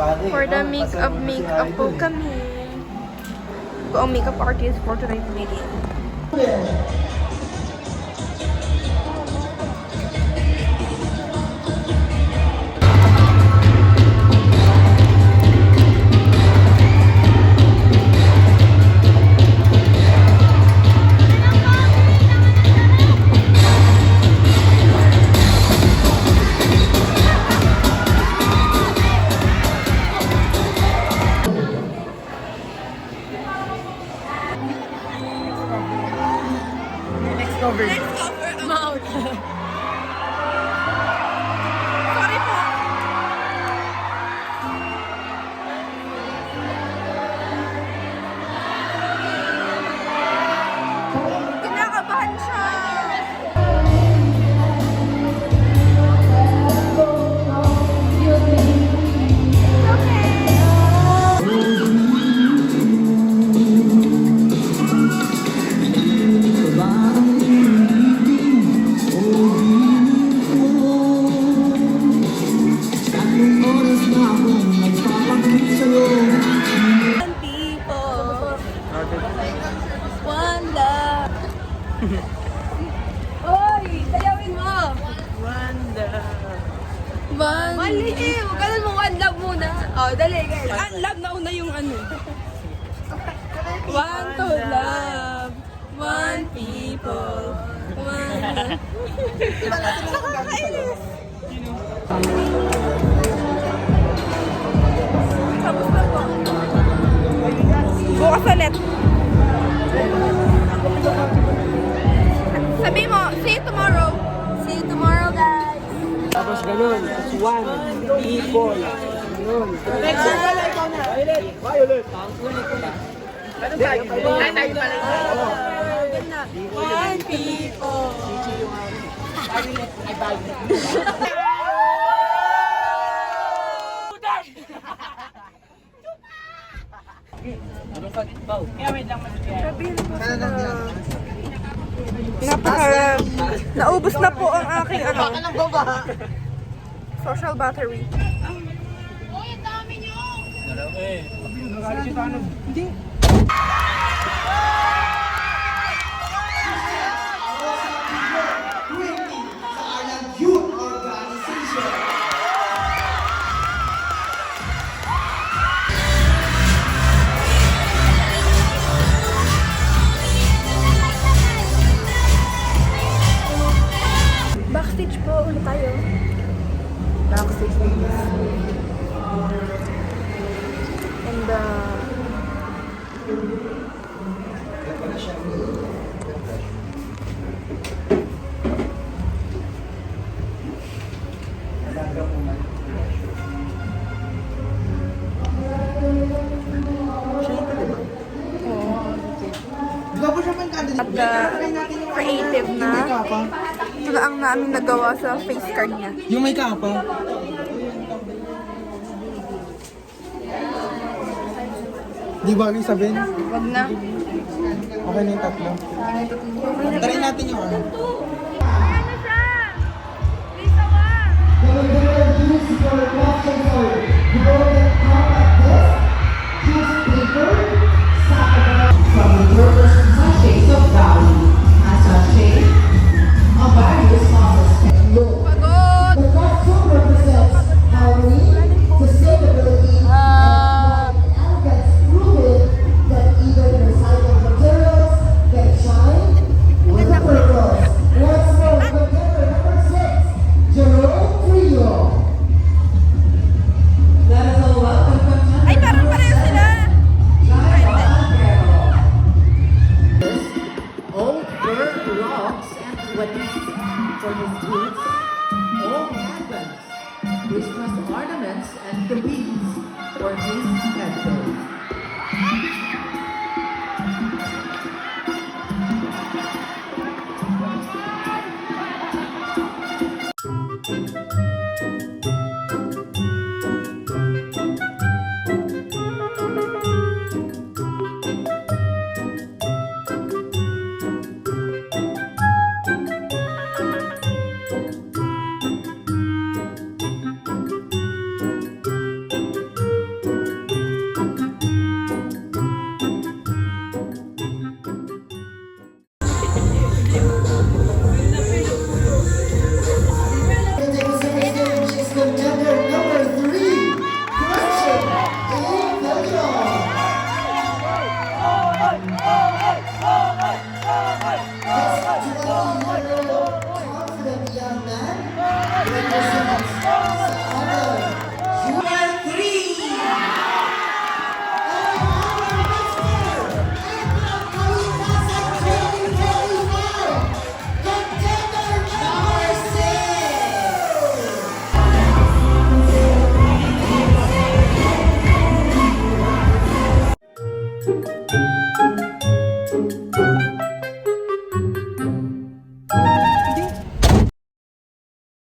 For the makeup po kami. Ito ang makeup artist for tonight's video. Mouth. Sorry po. Kinakabahan siya. One love. Oy, sayawin mo. One love. Mali eh, huwag ka mo one love muna. Oh, dali guys. One love na una yung ano. One to love. One people. One love. Nakakainis. Tapos na po. Bukas ulit. Sabi mo, see you tomorrow. See you tomorrow, guys. Tapos ganun, as one, people. Ganun. Next time pala ikaw na. Violet. Ano tayo? Tayo pala. One people. Violet ay Violet. Anong sakit ba? Sabihin mo naubos na po ang aking social battery. Hindi. Backstage po ulit tayo. Backstage please. And creative na. Ito na ang namin nagawa sa face card niya. Yung may kapa? Di ba yung sabihin? Wag na. Okay na yung tatlo. Try natin yung ano. Ayan na siya! Lisa Ay, parang pareho sila! Old bird rocks and weddings for his goods, all handbags, Christmas ornaments, and the beads for his headband. confident young man representing